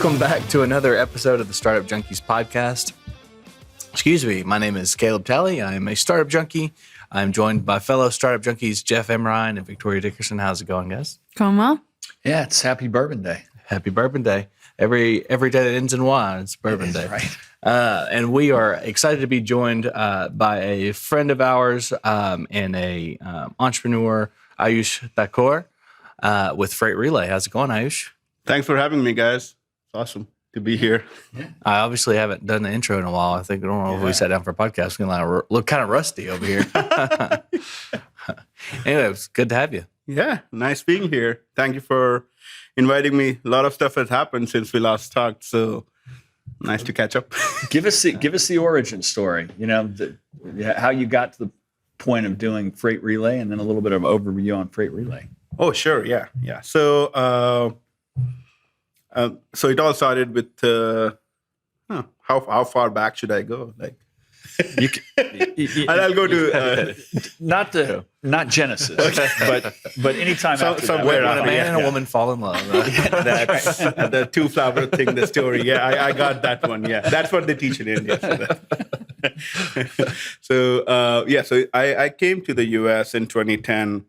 Welcome back to another episode of the Startup Junkies podcast. Excuse me, my name is Caleb Talley. I am a startup junkie. I'm joined by fellow startup junkies Jeff Amerine and Victoria Dickerson. How's it going, guys? Going well. Yeah, it's Happy Bourbon Day. Happy Bourbon Day. Every day that ends in wine, it's Bourbon Day. Right. And we are excited to be joined by a friend of ours and a entrepreneur, Aayush Thakur, with FR8relay. How's it going, Aayush? Thanks for having me, guys. It's awesome to be here. Yeah. I obviously haven't done the intro in a while. I don't know if we sat down for a podcast. We're going to look kind of rusty over here. Anyway, it's good to have you. Yeah, nice being here. Thank you for inviting me. A lot of stuff has happened since we last talked, so nice to catch up. Give us the origin story. You know, how you got to the point of doing FR8relay, and then a little bit of overview on FR8relay. Oh, sure, yeah. So it all started with how far back should I go? Like, I'll go to not Genesis, but anytime after somewhere when a man and a woman fall in love. That's the two flower thing, the story. Yeah, I got that one. Yeah, that's what they teach in India. So I came to the U.S. in 2010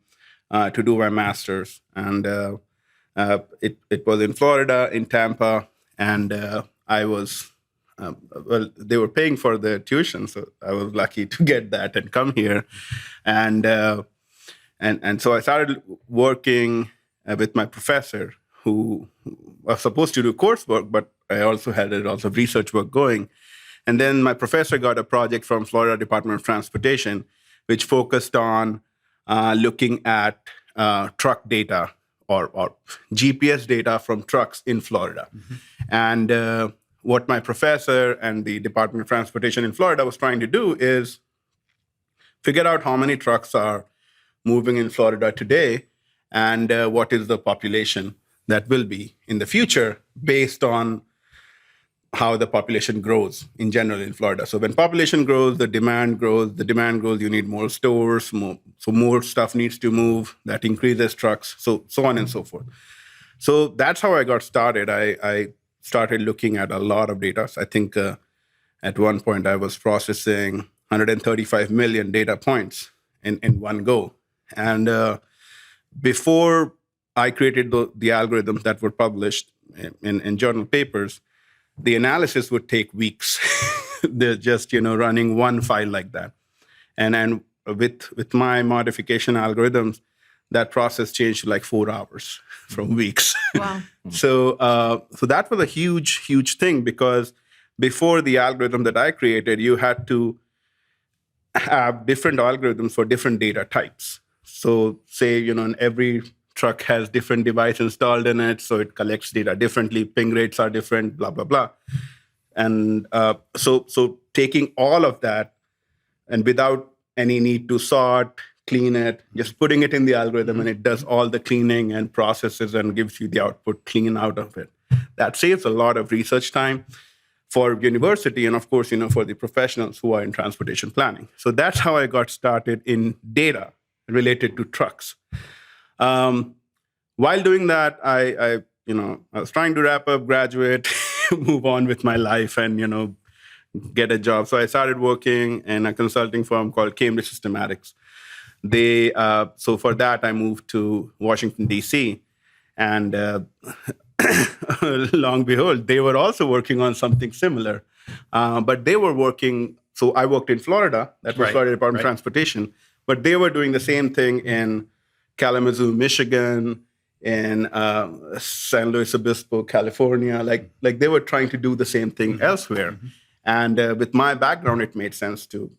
to do my master's, and it was in Florida, in Tampa, and I was. They were paying for the tuition, so I was lucky to get that and come here, and so I started working with my professor, who was supposed to do coursework, but I also had a lot of research work going. And then my professor got a project from Florida Department of Transportation, which focused on looking at truck data or GPS data from trucks in Florida, and what my professor and the Department of Transportation in Florida was trying to do is figure out how many trucks are moving in Florida today and what is the population that will be in the future based on how the population grows in general in Florida. So when population grows, the demand grows. The demand grows, you need more stores, so more stuff needs to move. That increases trucks, so on and so forth. So that's how I got started. I started looking at a lot of data. So I think at one point I was processing 135 million data points in one go. And before I created the algorithms that were published in journal papers, the analysis would take weeks. They're just running one file like that. And with my modification algorithms, that process changed to like 4 hours from weeks. Wow. So that was a huge thing, because before the algorithm that I created, you had to have different algorithms for different data types. So say, every truck has different devices installed in it, so it collects data differently, ping rates are different, blah, blah, blah. And so taking all of that, and without any need to sort, clean it, just putting it in the algorithm, and it does all the cleaning and processes and gives you the output clean out of it. That saves a lot of research time for university and, of course, for the professionals who are in transportation planning. So that's how I got started in data related to trucks. While doing that, I was trying to wrap up, graduate, move on with my life, and, get a job. So I started working in a consulting firm called Cambridge Systematics. So for that, I moved to Washington, D.C., and long behold, they were also working on something similar. But they were working, so I worked in Florida, that was Florida Department of Transportation, but they were doing the same thing in Kalamazoo, Michigan, in San Luis Obispo, California. Like they were trying to do the same thing elsewhere. Mm-hmm. And with my background, it made sense to,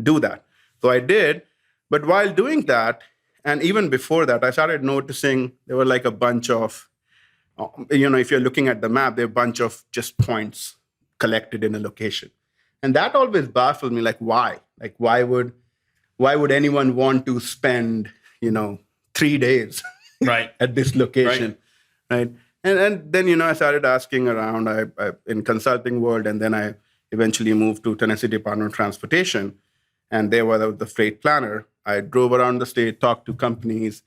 do that. So I did. But while doing that, and even before that, I started noticing there were like a bunch of, if you're looking at the map, there are a bunch of just points collected in a location. And that always baffled me, like why? Like why would anyone want to spend, 3 days at this location, right? And then, I started asking around I in consulting world, and then I eventually moved to Tennessee Department of Transportation, and there was the freight planner. I drove around the state, talked to companies,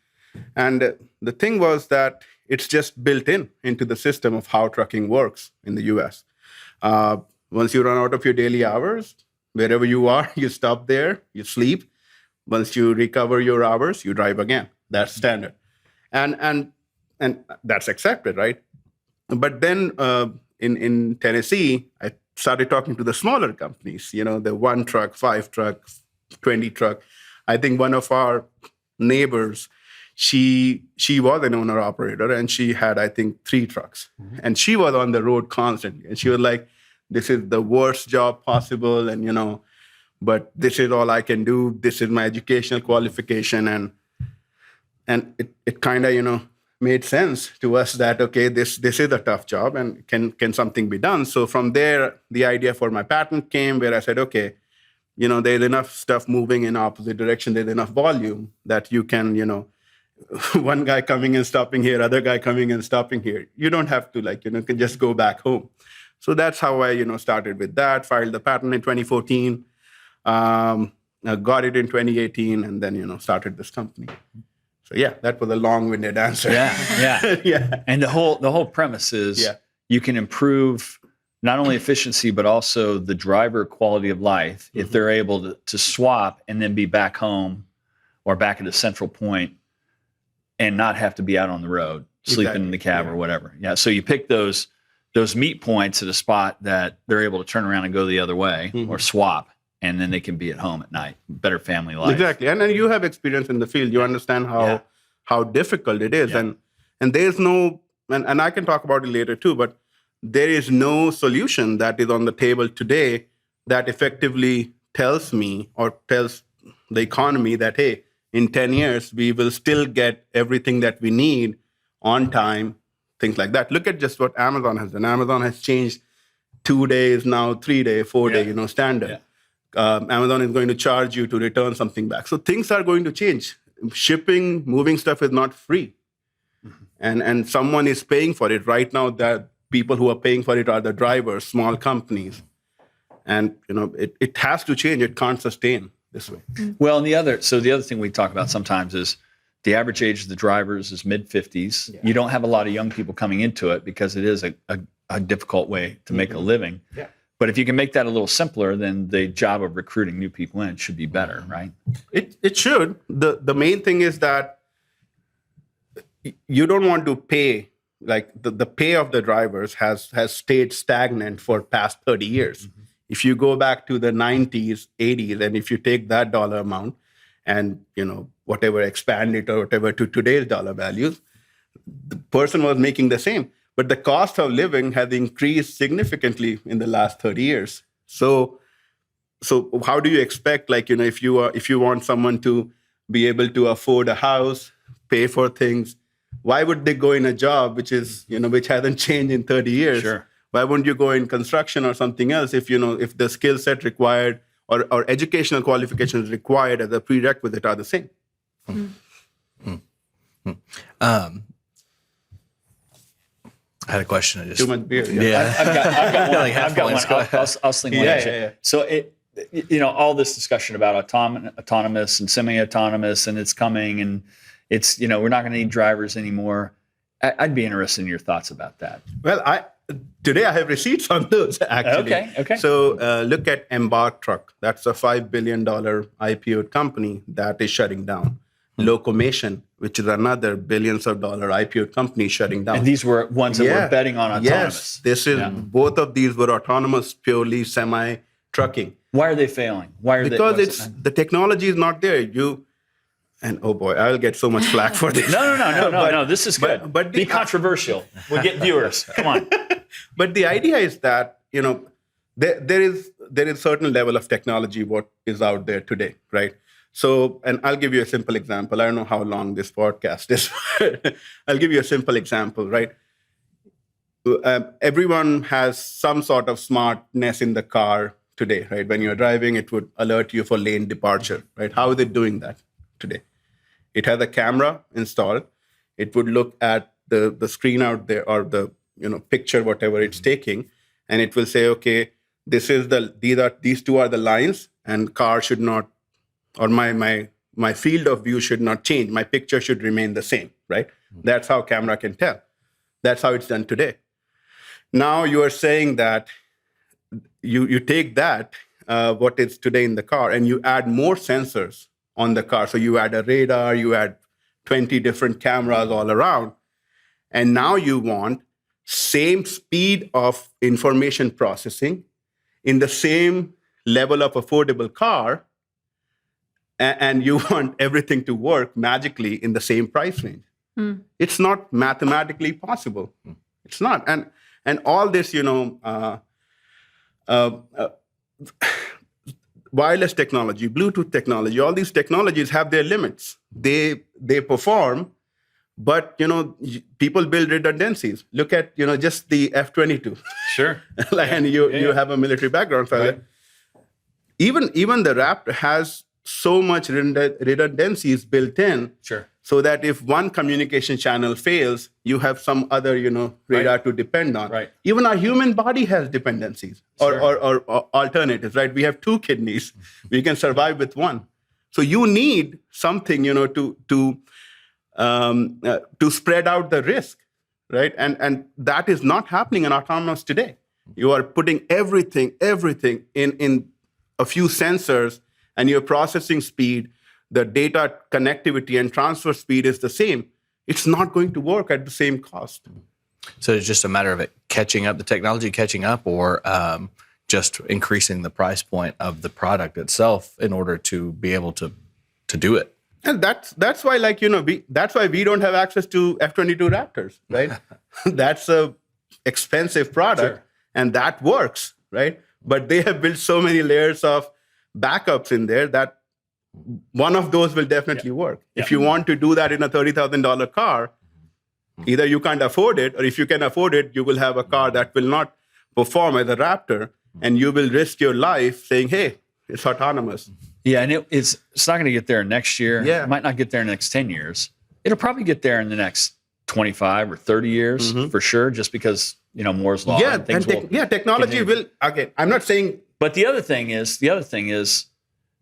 and the thing was that it's just built into the system of how trucking works in the US. Once you run out of your daily hours, wherever you are, you stop there, you sleep. Once you recover your hours, you drive again. That's standard. And that's accepted, right? But then in Tennessee, I started talking to the smaller companies, the 1 truck, 5 truck, 20 truck. I think one of our neighbors, she was an owner operator, and she had, I think, 3 trucks. Mm-hmm. And she was on the road constantly. And she was like, this is the worst job possible. And, but this is all I can do. This is my educational qualification. And it kind of, made sense to us that, okay, this is a tough job, and can something be done? So from there, the idea for my patent came, where I said, okay, there's enough stuff moving in opposite direction. There's enough volume that you can, one guy coming and stopping here, other guy coming and stopping here. You don't have to can just go back home. So that's how I, started with that, filed the patent in 2014, got it in 2018, and then, started this company. So yeah, that was a long-winded answer. Yeah. Yeah. And the whole premise is you can improve not only efficiency, but also the driver quality of life if they're able to swap and then be back home or back at a central point and not have to be out on the road, sleeping in the cab or whatever. Yeah. So you pick those meet points at a spot that they're able to turn around and go the other way or swap, and then they can be at home at night. Better family life. Exactly. And then you have experience in the field. You understand how difficult it is. Yeah. And there's no, and I can talk about it later too, but there is no solution that is on the table today that effectively tells me or tells the economy that, hey, in 10 years, we will still get everything that we need on time, things like that. Look at just what Amazon has done. Amazon has changed 2 days, now 3 day, 4 day, standard. Yeah. Amazon is going to charge you to return something back. So things are going to change. Shipping, moving stuff is not free. Mm-hmm. And someone is paying for it. Right now, that people who are paying for it are the drivers, small companies. And, it has to change. It can't sustain this way. Well, and the other thing we talk about sometimes is the average age of the drivers is mid-50s. Yeah. You don't have a lot of young people coming into it because it is a difficult way to make a living. Yeah. But if you can make that a little simpler, then the job of recruiting new people in should be better, right? It should. The main thing is that you don't want to pay, the pay of the drivers has stayed stagnant for past 30 years. Mm-hmm. If you go back to the 90s, 80s, and if you take that dollar amount and, whatever, expand it or whatever to today's dollar values, the person was making the same. But the cost of living has increased significantly in the last 30 years. So how do you expect, if you want someone to be able to afford a house, pay for things, why would they go in a job which is, which hasn't changed in 30 years? Sure. Why wouldn't you go in construction or something else if the skill set required or educational qualifications required as a prerequisite are the same? Mm-hmm. Mm-hmm. I had a question. Too much beer. Yeah. I've got one. I'll sling one. Yeah. So all this discussion about autonomous and semi-autonomous, and it's coming, and it's, we're not going to need drivers anymore. I'd be interested in your thoughts about that. Well, today I have receipts on those, actually. Okay. So look at Embark Truck. That's a $5 billion IPO company that is shutting down. Locomation, which is another billions of dollar IPO company, shutting down. And these were ones that were betting on autonomous. Yes, both of these were autonomous, purely semi-trucking. Why are they failing? Because the technology is not there. And oh boy, I'll get so much flack for this. No. This is good. But be controversial. We'll get viewers. Come on. But the idea is that there is certain level of technology what is out there today, right? So, and I'll give you a simple example. I don't know how long this podcast is. I'll give you a simple example, right? Everyone has some sort of smartness in the car today, right? When you're driving, it would alert you for lane departure, right? How is it doing that today? It has a camera installed. It would look at the screen out there or the picture, whatever it's taking, and it will say, okay, these two are the lines, and car should not, or my field of view should not change. My picture should remain the same, right? That's how camera can tell. That's how it's done today. Now you are saying that you take that, what is today in the car, and you add more sensors on the car. So you add a radar, you add 20 different cameras all around, and now you want same speed of information processing in the same level of affordable car, and you want everything to work magically in the same price range. It's not mathematically possible. It's not. And all this, wireless technology, Bluetooth technology, all these technologies have their limits. They perform, but people build redundancies. Look at just the F-22. Sure. And you have a military background, so right. Even the Raptor has so much redundancies built in. Sure. So that if one communication channel fails, you have some other, radar to depend on. Right. Even our human body has dependencies or alternatives, right? We have 2 kidneys. We can survive with one. So you need something, to spread out the risk, right? And that is not happening in autonomous today. You are putting everything in a few sensors, and your processing speed, the data connectivity and transfer speed is the same. It's not going to work at the same cost. So it's just a matter of it catching up, the technology catching up, or just increasing the price point of the product itself in order to be able to do it. And that's why, that's why we don't have access to F-22 Raptors, right? That's a expensive product, sure. And that works, right? But they have built so many layers of backups in there that one of those will definitely work. Yeah. If you want to do that in a $30,000 car, either you can't afford it, or if you can afford it, you will have a car that will not perform as a Raptor, and you will risk your life saying, hey, it's autonomous. Yeah, and it's not going to get there next year. Yeah. It might not get there in the next 10 years. It'll probably get there in the next 25 or 30 years for sure, just because, Moore's Law. Yeah, and things technology will, again, I'm not saying. But the other thing is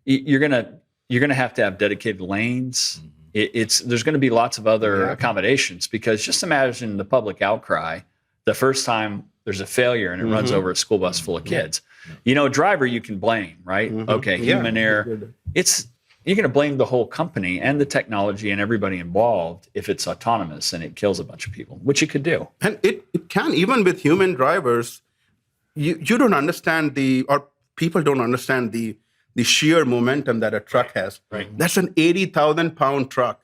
you're going to have to have dedicated lanes. There's going to be lots of other accommodations, because just imagine the public outcry the first time there's a failure and it runs over a school bus full of kids. A driver you can blame, right? Okay, human error. You're going to blame the whole company and the technology and everybody involved if it's autonomous and it kills a bunch of people, which it could do. And it can, even with human drivers, you don't understand or people don't understand the sheer momentum that a truck has. Right. That's an 80,000 pound truck.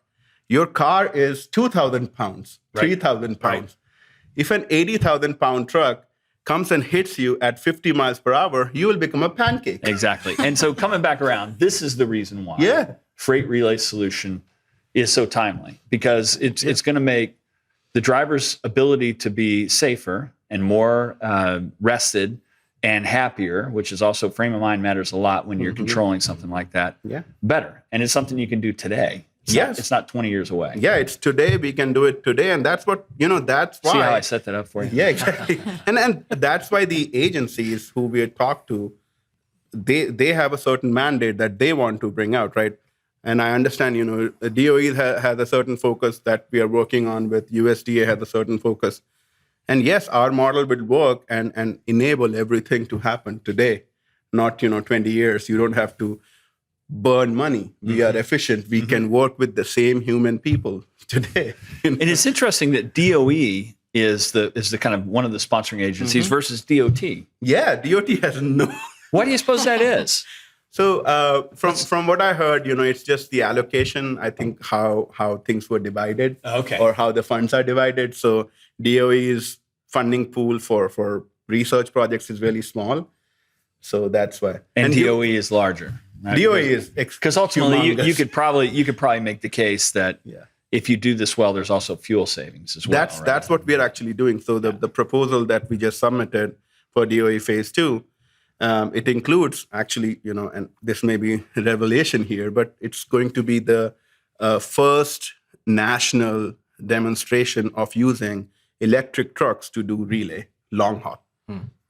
Your car is 2,000 pounds, 3,000 pounds. Right. If an 80,000 pound truck comes and hits you at 50 miles per hour, you will become a pancake. Exactly. And so coming back around, this is the reason why Freight Relay solution is so timely, because it's going to make the driver's ability to be safer and more rested and happier, which is also frame of mind matters a lot when you're controlling something like that, better. And it's something you can do today. It's not 20 years away. Yeah, it's today. We can do it today. And that's what, that's why. See how I set that up for you? Yeah, exactly. and that's why the agencies who we had talked to, they have a certain mandate that they want to bring out, right? And I understand, the DOE has a certain focus that we are working on with. USDA has a certain focus. And yes, our model will work and enable everything to happen today, not 20 years. You don't have to burn money. We are efficient. We can work with the same human people today. And it's interesting that DOE is the kind of one of the sponsoring agencies versus DOT. Yeah, DOT has no. Why do you suppose that is? So from what I heard, it's just the allocation. I think how things were divided, or how the funds are divided. So DOE's funding pool for research projects is really small. So that's why. And DOE is larger. Right? DOE is because ultimately you could probably make the case that if you do this well, there's also fuel savings as well. That's what we're actually doing. So the proposal that we just submitted for DOE Phase 2, it includes actually, and this may be a revelation here, but it's going to be the first national demonstration of using electric trucks to do relay long haul.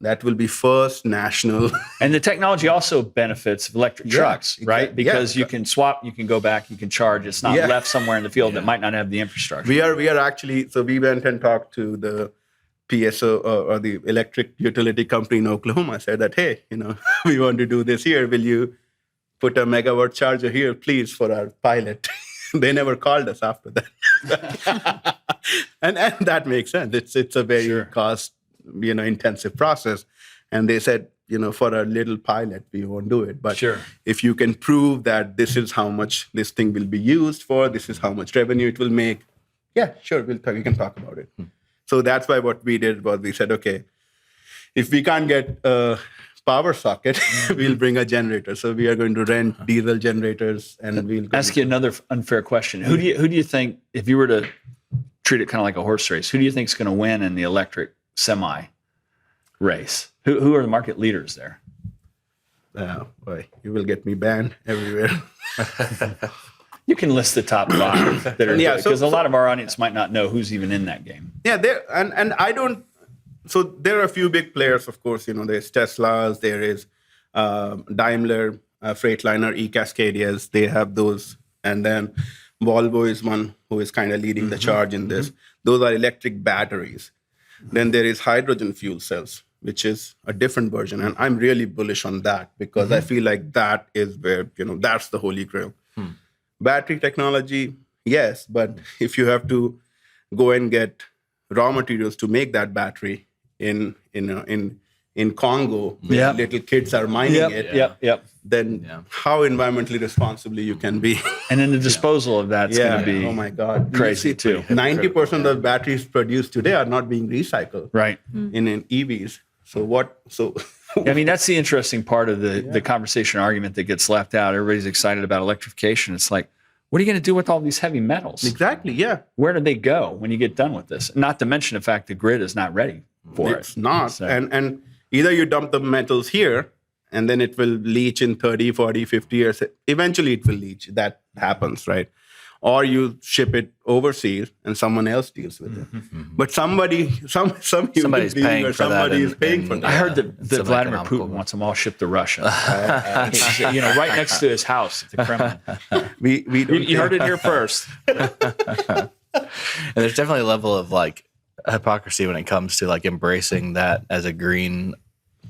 That will be first national. And the technology also benefits electric trucks, right? exactly. Because you can swap, you can go back, you can charge. It's not left somewhere in the field that might not have the infrastructure. We are actually, so we went and talked to the PSO or the electric utility company in Oklahoma, said that, hey, we want to do this here. Will you put a megawatt charger here, please, for our pilot? They never called us after that. and that makes sense. It's a very cost, intensive process. And they said, for a little pilot, we won't do it. But if you can prove that this is how much this thing will be used for, this is how much revenue it will make, sure, we can talk about it. So that's why what we did was we said, okay, if we can't get a power socket, we'll bring a generator. So we are going to rent diesel generators, and we'll ask you another unfair question. Who do you think, if you were to treat it kind of like a horse race, who do you think is going to win in the electric semi race? Who are the market leaders there? Boy, you will get me banned everywhere. You can list the top 5 that are because a lot of our audience might not know who's even in that game. Yeah, and I don't. So there are a few big players, of course. There's Tesla's, there is Daimler, Freightliner, E-Cascadias. They have those, and then Volvo is one who is kind of leading the charge in this. Those are electric batteries. Then there is hydrogen fuel cells, which is a different version, and I'm really bullish on that because I feel like that is where that's the holy grail. Battery technology, yes, but if you have to go and get raw materials to make that battery in Congo, where little kids are mining it, then how environmentally responsibly you can be. And then the disposal of that's going to be oh my God, crazy too. 90% of batteries produced today are not being recycled in EVs. So I mean, that's the interesting part of the conversation argument that gets left out. Everybody's excited about electrification. It's like, what are you going to do with all these heavy metals? Exactly, yeah. Where do they go when you get done with this? Not to mention the fact the grid is not ready for it. It's not. So. And either you dump the metals here, and then it will leach in 30, 40, 50 years. Eventually it will leach. That happens, right? Or you ship it overseas and someone else deals with it. But somebody's paying for that. I heard that Vladimir Putin wants them all shipped to Russia. Right next to his house at the Kremlin. You heard it here first. And there's definitely a level of hypocrisy when it comes to embracing that as a green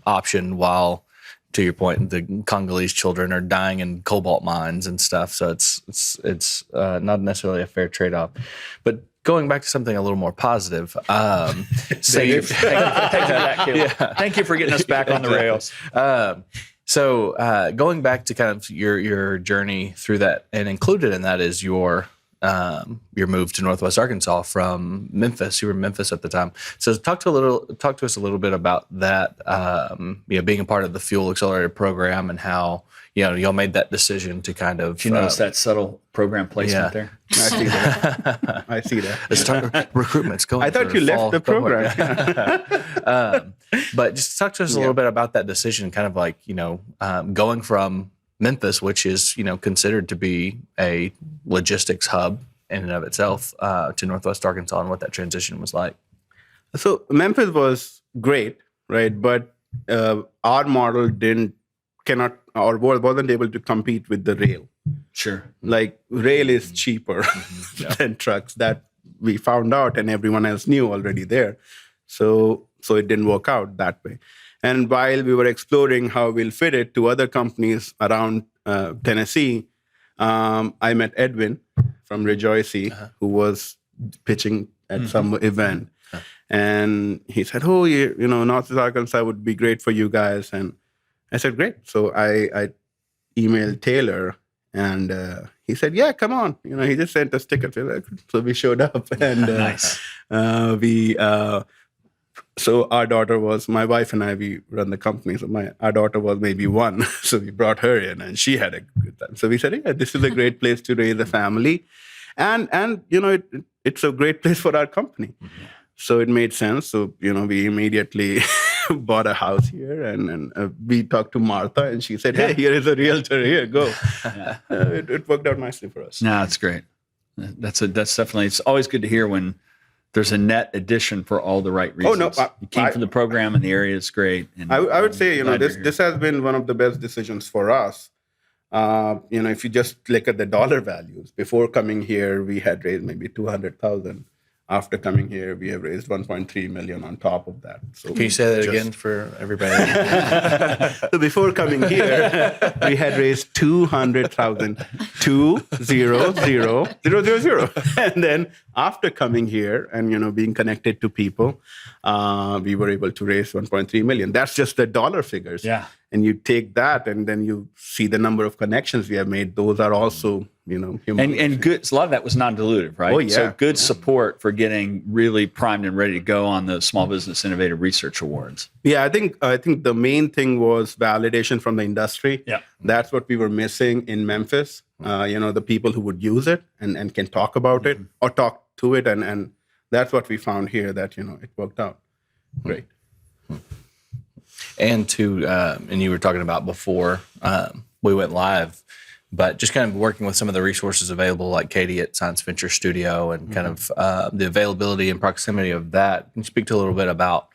option while, to your point, the Congolese children are dying in cobalt mines and stuff. So it's not necessarily a fair trade-off. But going back to something a little more positive, thank you for getting us back on the rails. So going back to kind of your journey through that, and included in that is your move to Northwest Arkansas from Memphis. You were in Memphis at the time. So talk to us a little bit about that, being a part of the Fuel Accelerator program and how, y'all made that decision to kind of... Did you notice that subtle program placement there? I see that. Let's talk recruitment's going. I thought you left the program. But just talk to us a little bit about that decision, kind of going from Memphis, which is, considered to be a logistics hub in and of itself, to Northwest Arkansas, and what that transition was like. So Memphis was great, right? But our model wasn't able to compete with the rail. Sure. Rail is cheaper than trucks. That we found out, and everyone else knew already there. So it didn't work out that way. And while we were exploring how we'll fit it to other companies around Tennessee, I met Edwin from Rejoice, who was pitching at some event. And he said, Northwest Arkansas would be great for you guys. And I said, great. So I emailed Taylor, and he said, yeah, come on. He just sent us tickets. So we showed up. And nice. So my wife and I, we run the company. So our daughter was maybe 1. So we brought her in, and she had a good time. So we said, yeah, this is a great place to raise a family. And it's a great place for our company. Mm-hmm. So it made sense. So, we immediately bought a house here, and we talked to Martha, and she said, hey, here is a realtor, here, go. It worked out nicely for us. No, it's great. That's definitely, it's always good to hear when there's a net addition for all the right reasons. Oh, no. You came from the program, and the area is great. And I would say, this has been one of the best decisions for us. If you just look at the dollar values, before coming here, we had raised maybe 200,000. After coming here, we have raised 1.3 million on top of that. So can you say that again for everybody? So before coming here, we had raised 200,000, 200,000. And then after coming here and being connected to people, we were able to raise 1.3 million. That's just the dollar figures. Yeah. And you take that, and then you see the number of connections we have made. Those are also, human. And good. So a lot of that was non-dilutive, right? Oh, yeah. So good support for getting really primed and ready to go on the Small Business Innovative Research Awards. Yeah, I think the main thing was validation from the industry. Yeah. That's what we were missing in Memphis. The people who would use it and can talk about it or talk to it, and that's what we found here. That it worked out great. And and you were talking about before we went live, but just kind of working with some of the resources available, like Katie at Science Venture Studio, and kind of the availability and proximity of that. Can you speak to a little bit about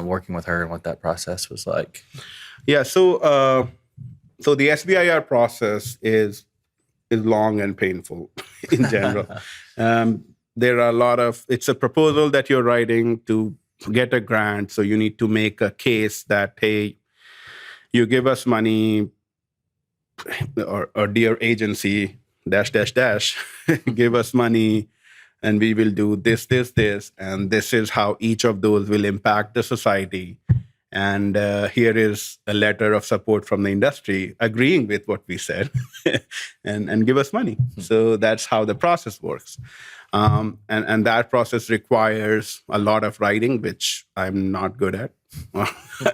working with her and what that process was like? Yeah, so the SBIR process is long and painful in general. There are it's a proposal that you're writing to get a grant, so you need to make a case that, hey, you give us money, or dear agency, .. give us money, and we will do this, and this is how each of those will impact the society. And here is a letter of support from the industry agreeing with what we said and give us money. So that's how the process works. And that process requires a lot of writing, which I'm not good at,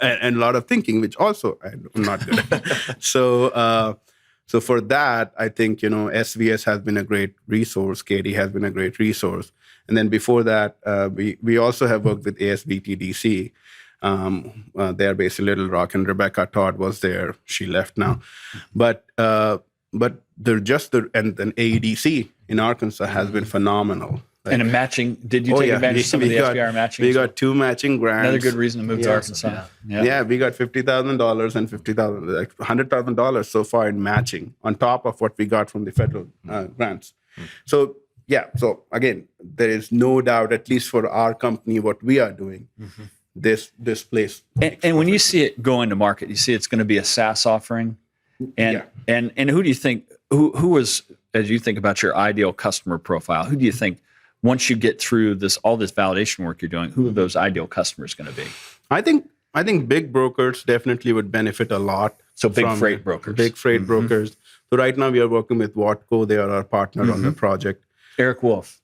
and a lot of thinking, which also I'm not good at. So for that, I think, SVS has been a great resource. Katie has been a great resource. And then before that, we also have worked with ASBTDC. They're based in Little Rock, and Rebecca Todd was there. She left now. But they're and AEDC in Arkansas has been phenomenal. And a matching, did you take advantage of some of the SBIR matching? We got 2 matching grants. Another good reason to move to Arkansas. Yeah, we got $50,000 and $100,000 so far in matching on top of what we got from the federal grants. So again, there is no doubt, at least for our company, what we are doing, this place. And when you see it go into market, you see it's going to be a SaaS offering. And who do you think, who was, as you think about your ideal customer profile, who do you think, once you get through all this validation work you're doing, who are those ideal customers going to be? I think big brokers definitely would benefit a lot. So big freight brokers. Big freight brokers. So right now we are working with Watco. They are our partner on the project. Eric Wolf.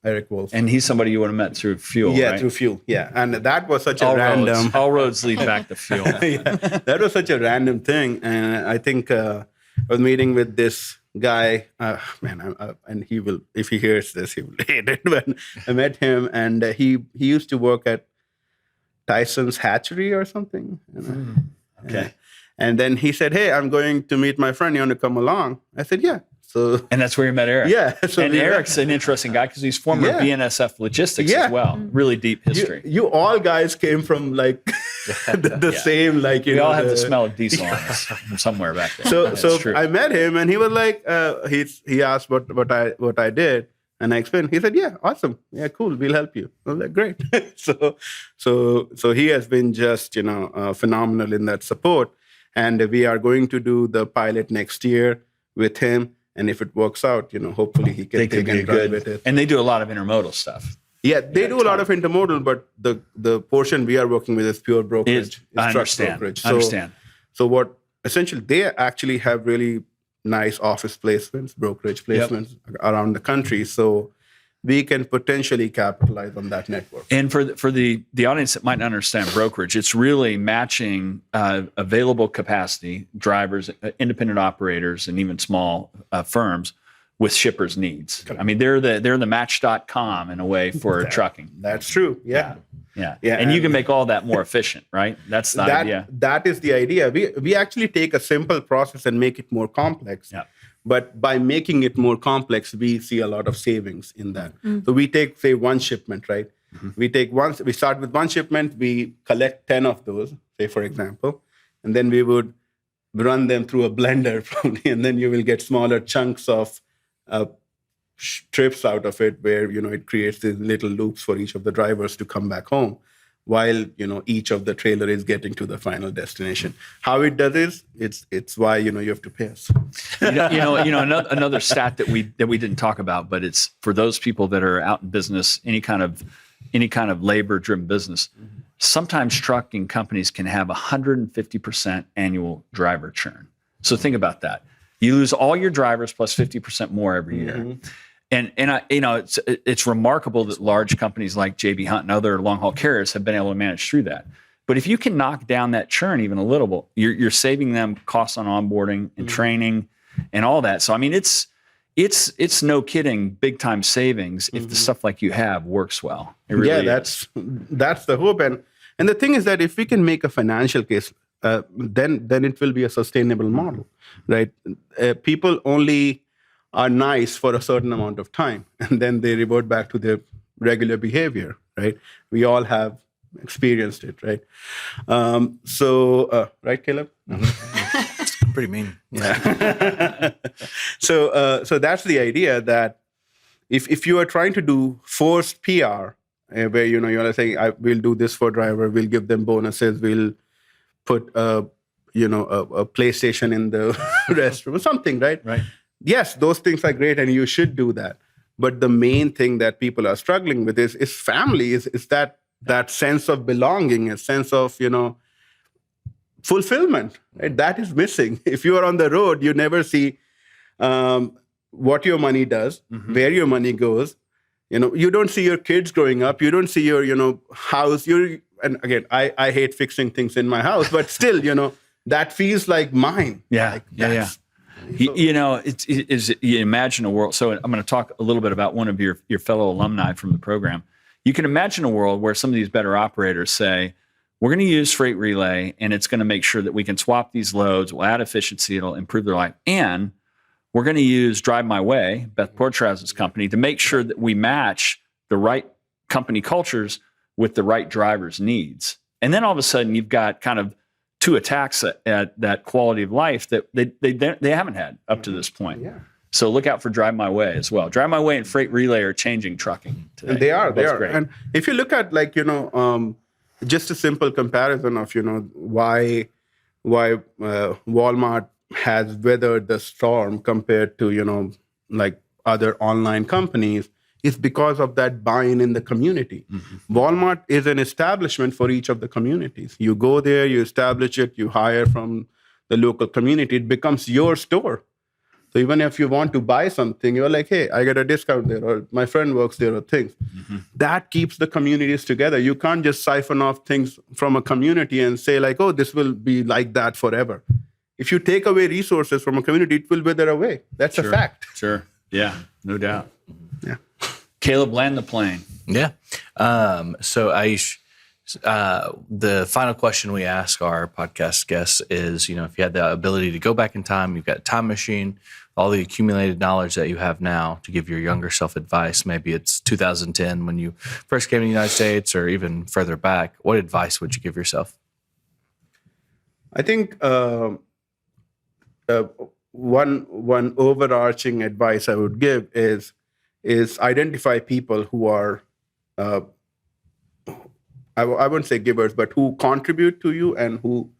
And he's somebody you would have met through Fuel, yeah, right? Through Fuel, yeah. And that was such a random... All roads lead back to Fuel. That was such a random thing. And I think I was meeting with this guy, and he will, if he hears this, he will hate it. But I met him, and he used to work at Tyson's Hatchery or something. Okay. And then he said, hey, I'm going to meet my friend. You want to come along? I said, yeah. And that's where you met Eric. Yeah. And Eric's an interesting guy because he's former BNSF Logistics as well. Really deep history. You all guys came from the same, we all have the smell of diesel on us from somewhere back there. So I met him, and he was like, he asked what I did, and I explained. He said, yeah, awesome. Yeah, cool. We'll help you. I was like, great. So he has been just, phenomenal in that support. And we are going to do the pilot next year with him. And if it works out, hopefully he can take and run with it. And they do a lot of intermodal stuff. Yeah, they do a lot of intermodal, but the portion we are working with is pure brokerage. I understand. Brokerage. I understand. So what essentially they actually have really nice office placements, brokerage placements around the country. So we can potentially capitalize on that network. And for the audience that might not understand brokerage, it's really matching available capacity, drivers, independent operators, and even small firms with shippers' needs. Correct. I mean, they're the Match.com in a way for trucking. That's true. Yeah. And you can make all that more efficient, right? That's the idea. That is the idea. We actually take a simple process and make it more complex. Yeah. But by making it more complex, we see a lot of savings in that. So we take, say, one shipment, right? We start with one shipment, we collect 10 of those, say for example, and then we would run them through a blender probably, and then you will get smaller chunks of trips out of it where, it creates these little loops for each of the drivers to come back home while, each of the trailer is getting to the final destination. How it does is, it's why, you have to pay us. Another stat that we didn't talk about, but it's for those people that are out in business, any kind of labor-driven business. Sometimes trucking companies can have 150% annual driver churn. So think about that. You lose all your drivers plus 50% more every year. And it's remarkable that large companies like J.B. Hunt and other long-haul carriers have been able to manage through that. But if you can knock down that churn even a little bit, you're saving them costs on onboarding and training and all that. So I mean, it's no kidding, big time savings if the stuff like you have works well. It really is. That's the hope. And the thing is that if we can make a financial case, then it will be a sustainable model, right? People only are nice for a certain amount of time, and then they revert back to their regular behavior, right? We all have experienced it, right? Right, Caleb? Pretty mean. Yeah. So that's the idea that if you are trying to do forced PR, where you're saying, we'll do this for driver, we'll give them bonuses, we'll put a PlayStation in the restroom or something, right? Right. Yes, those things are great, and you should do that. But the main thing that people are struggling with is family, is that sense of belonging, a sense of fulfillment. Right? That is missing. If you are on the road, you never see what your money does, where your money goes. You don't see your kids growing up. You don't see your house. And again, I hate fixing things in my house, but still, that feels like mine. Yeah, yeah. You imagine a world. So I'm going to talk a little bit about one of your fellow alumni from the program. You can imagine a world where some of these better operators say, we're going to use Freight Relay, and it's going to make sure that we can swap these loads. We'll add efficiency. It'll improve their life. And we're going to use Drive My Way, Beth Porteraz's company, to make sure that we match the right company cultures with the right driver's needs. And then all of a sudden, you've got kind of two attacks at that quality of life that they haven't had up to this point. Yeah. So look out for Drive My Way as well. Drive My Way and Freight Relay are changing trucking today. And they are. Great. And if you look at just a simple comparison of why Walmart has weathered the storm compared to other online companies, is because of that buy-in in the community. Walmart is an establishment for each of the communities. You go there, you establish it, you hire from the local community, it becomes your store. So even if you want to buy something, you're like, hey, I get a discount there, or my friend works there, or things. That keeps the communities together. You can't just siphon off things from a community and say like, oh, this will be like that forever. If you take away resources from a community, it will wither away. That's a fact. Sure. Yeah, no doubt. Yeah. Caleb, land the plane. Yeah. So Aayush, the final question we ask our podcast guests is, if you had the ability to go back in time, you've got a time machine, all the accumulated knowledge that you have now to give your younger self advice, maybe it's 2010 when you first came to the United States or even further back, what advice would you give yourself? I think one overarching advice I would give is identify people who are, I wouldn't say givers, but who contribute to you and who,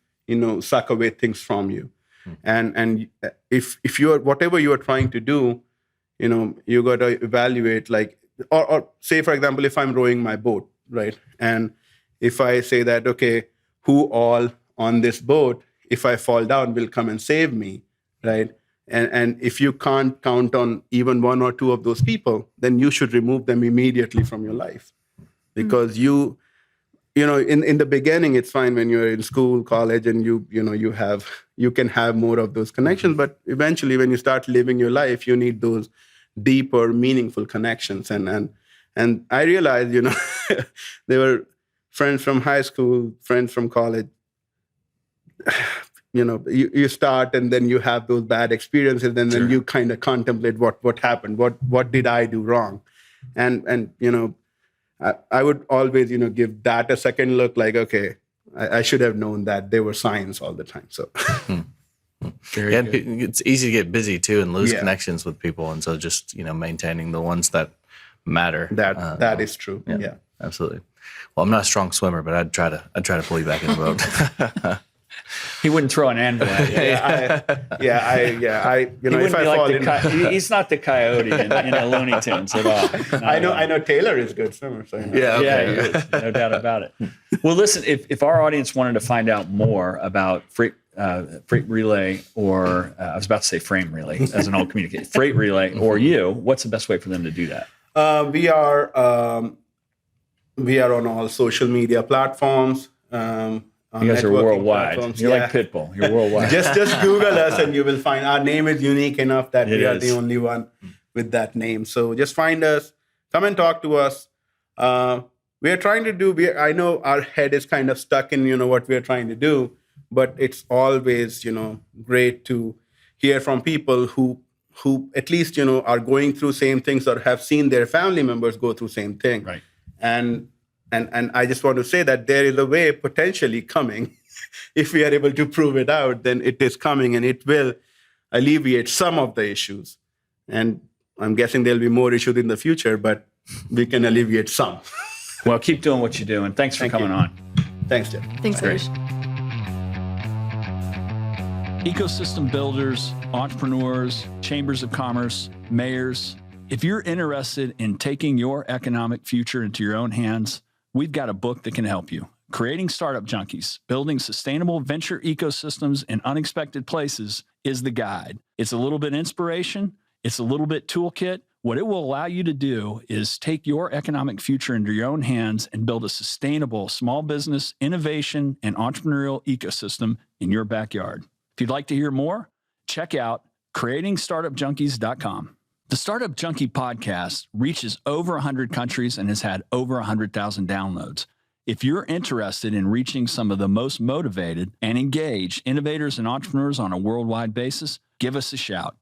suck away things from you. And if you are, whatever you are trying to do, you got to evaluate or say, for example, if I'm rowing my boat, right? And if I say that, okay, who all on this boat, if I fall down, will come and save me, right? And if you can't count on even one or two of those people, then you should remove them immediately from your life. Because in the beginning, it's fine when you're in school, college, and you can have more of those connections. But eventually, when you start living your life, you need those deeper, meaningful connections. And I realized, there were friends from high school, friends from college. You start and then you have those bad experiences, and then you kind of contemplate what happened, what did I do wrong, and I would always, give that a second look. Like, okay, I should have known that they were signs all the time. So. It's easy to get busy too and lose connections with people, and so just maintaining the ones that matter. That is true. Yeah, absolutely. Well, I'm not a strong swimmer, but I'd try to pull you back in the boat. He wouldn't throw an anvil at you. If I fall he's not the coyote in the Looney Tunes at all. I know Taylor is a good swimmer. So Yeah, he is, no doubt about it. Well, listen, if our audience wanted to find out more about freight relay, or I was about to say frame relay as an old communicator, freight relay, or you, what's the best way for them to do that? We are on all social media platforms. You guys are worldwide. You're like Pitbull. You're worldwide. just Google us and you will find our name is unique enough that we are the only one with that name. So just find us, come and talk to us. We are trying to do. I know our head is kind of stuck in what we are trying to do, but it's always great to hear from people who at least are going through same things or have seen their family members go through same thing. Right. And I just want to say that there is a way potentially coming. If we are able to prove it out, then it is coming and it will alleviate some of the issues. And I'm guessing there'll be more issues in the future, but we can alleviate some. Well, keep doing what you're doing. Thanks for coming on. Thanks, Jeff. Thanks, Aayush. Ecosystem builders, entrepreneurs, chambers of commerce, mayors. If you're interested in taking your economic future into your own hands, we've got a book that can help you. Creating Startup Junkies, Building Sustainable Venture Ecosystems in Unexpected Places is the guide. It's a little bit inspiration. It's a little bit toolkit. What it will allow you to do is take your economic future into your own hands and build a sustainable small business, innovation, and entrepreneurial ecosystem in your backyard. If you'd like to hear more, check out creatingstartupjunkies.com. The Startup Junkie podcast reaches over 100 countries and has had over 100,000 downloads. If you're interested in reaching some of the most motivated and engaged innovators and entrepreneurs on a worldwide basis, give us a shout.